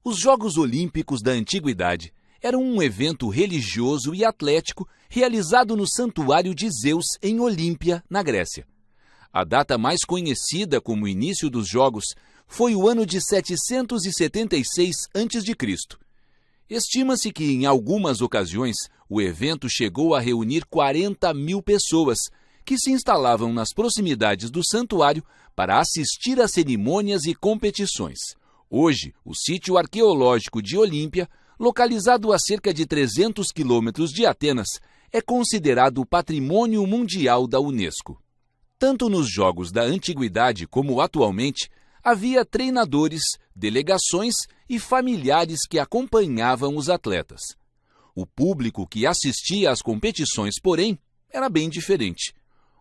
Os Jogos Olímpicos da Antiguidade eram um evento religioso e atlético realizado no Santuário de Zeus, em Olímpia, na Grécia. A data mais conhecida como início dos Jogos foi o ano de 776 a.C. Estima-se que, em algumas ocasiões, o evento chegou a reunir 40.000 pessoas, que se instalavam nas proximidades do santuário para assistir a cerimônias e competições. Hoje, o sítio arqueológico de Olímpia, localizado a cerca de 300 quilômetros de Atenas, é considerado Patrimônio Mundial da Unesco. Tanto nos Jogos da Antiguidade como atualmente, havia treinadores, delegações e familiares que acompanhavam os atletas. O público que assistia às competições, porém, era bem diferente.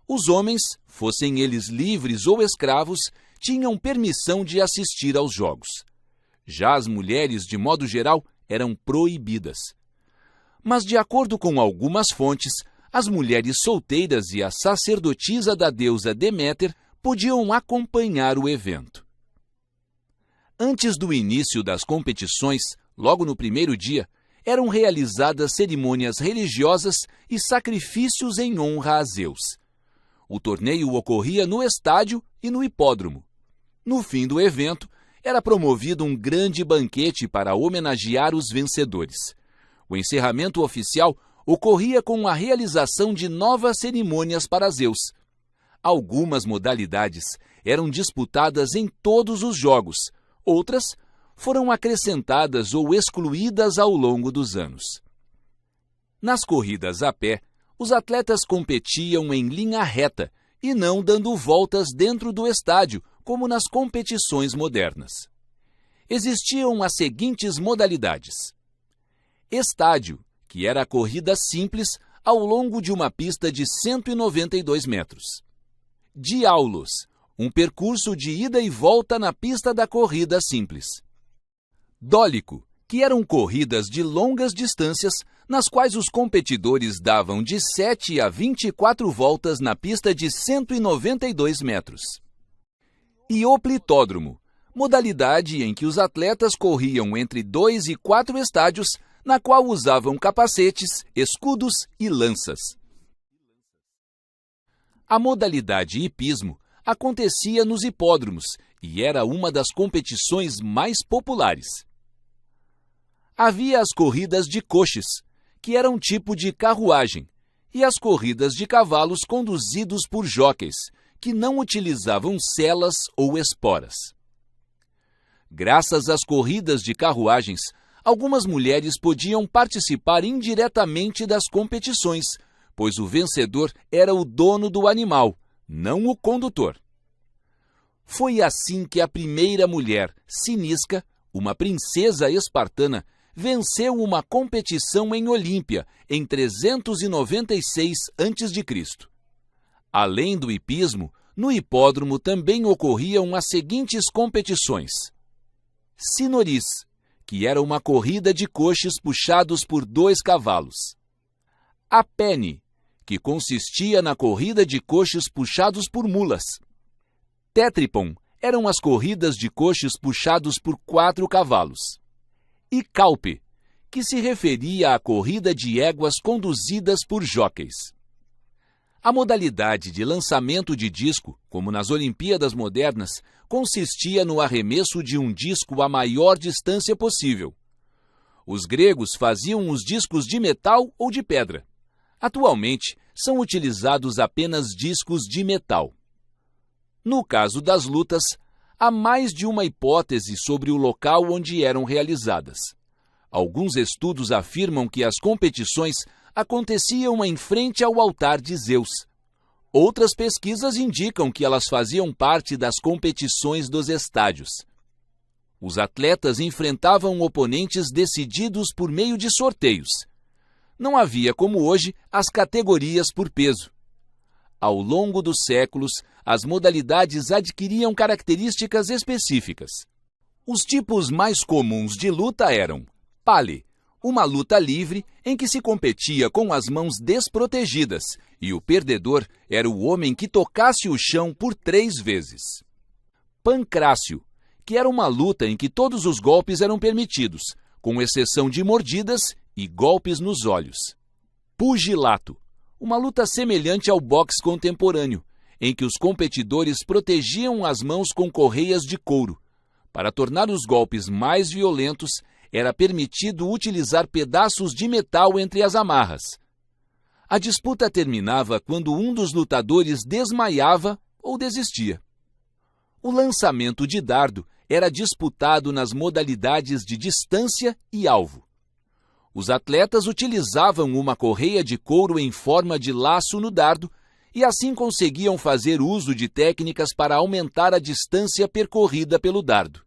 Os homens, fossem eles livres ou escravos, tinham permissão de assistir aos jogos. Já as mulheres, de modo geral, eram proibidas. Mas, de acordo com algumas fontes, as mulheres solteiras e a sacerdotisa da deusa Deméter podiam acompanhar o evento. Antes do início das competições, logo no primeiro dia, eram realizadas cerimônias religiosas e sacrifícios em honra a Zeus. O torneio ocorria no estádio e no hipódromo. No fim do evento, era promovido um grande banquete para homenagear os vencedores. O encerramento oficial ocorria com a realização de novas cerimônias para Zeus. Algumas modalidades eram disputadas em todos os jogos, outras foram acrescentadas ou excluídas ao longo dos anos. Nas corridas a pé, os atletas competiam em linha reta e não dando voltas dentro do estádio, como nas competições modernas. Existiam as seguintes modalidades: estádio, que era a corrida simples ao longo de uma pista de 192 metros. Diaulos, um percurso de ida e volta na pista da corrida simples. Dólico, que eram corridas de longas distâncias, nas quais os competidores davam de 7 a 24 voltas na pista de 192 metros. E Hoplitódromo, modalidade em que os atletas corriam entre 2 e 4 estádios, na qual usavam capacetes, escudos e lanças. A modalidade hipismo acontecia nos hipódromos e era uma das competições mais populares. Havia as corridas de coches, que era um tipo de carruagem, e as corridas de cavalos conduzidos por jóqueis, que não utilizavam selas ou esporas. Graças às corridas de carruagens, algumas mulheres podiam participar indiretamente das competições, pois o vencedor era o dono do animal, não o condutor. Foi assim que a primeira mulher, Cinisca, uma princesa espartana, venceu uma competição em Olímpia, em 396 a.C. Além do hipismo, no hipódromo também ocorriam as seguintes competições: Sinoris, que era uma corrida de coches puxados por 2 cavalos. Apene, que consistia na corrida de coches puxados por mulas. Tétripon eram as corridas de coches puxados por 4 cavalos. E Calpe, que se referia à corrida de éguas conduzidas por jóqueis. A modalidade de lançamento de disco, como nas Olimpíadas modernas, consistia no arremesso de um disco à maior distância possível. Os gregos faziam os discos de metal ou de pedra. Atualmente, são utilizados apenas discos de metal. No caso das lutas, há mais de uma hipótese sobre o local onde eram realizadas. Alguns estudos afirmam que as competições aconteciam em frente ao altar de Zeus. Outras pesquisas indicam que elas faziam parte das competições dos estádios. Os atletas enfrentavam oponentes decididos por meio de sorteios. Não havia, como hoje, as categorias por peso. Ao longo dos séculos, as modalidades adquiriam características específicas. Os tipos mais comuns de luta eram pale, uma luta livre em que se competia com as mãos desprotegidas e o perdedor era o homem que tocasse o chão por 3 vezes. Pancrácio, que era uma luta em que todos os golpes eram permitidos, com exceção de mordidas e golpes nos olhos. Pugilato, uma luta semelhante ao boxe contemporâneo, em que os competidores protegiam as mãos com correias de couro. Para tornar os golpes mais violentos, era permitido utilizar pedaços de metal entre as amarras. A disputa terminava quando um dos lutadores desmaiava ou desistia. O lançamento de dardo era disputado nas modalidades de distância e alvo. Os atletas utilizavam uma correia de couro em forma de laço no dardo e assim conseguiam fazer uso de técnicas para aumentar a distância percorrida pelo dardo.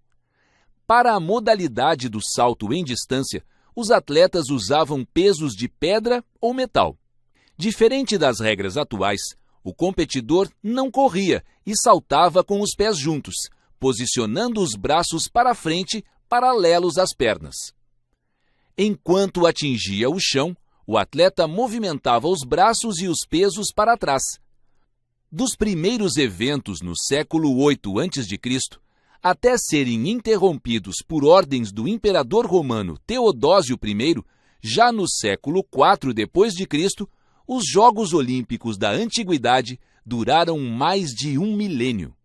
Para a modalidade do salto em distância, os atletas usavam pesos de pedra ou metal. Diferente das regras atuais, o competidor não corria e saltava com os pés juntos, posicionando os braços para frente, paralelos às pernas. Enquanto atingia o chão, o atleta movimentava os braços e os pesos para trás. Dos primeiros eventos no século VIII a.C., até serem interrompidos por ordens do imperador romano Teodósio I, já no século IV d.C., os Jogos Olímpicos da Antiguidade duraram mais de 1 milênio.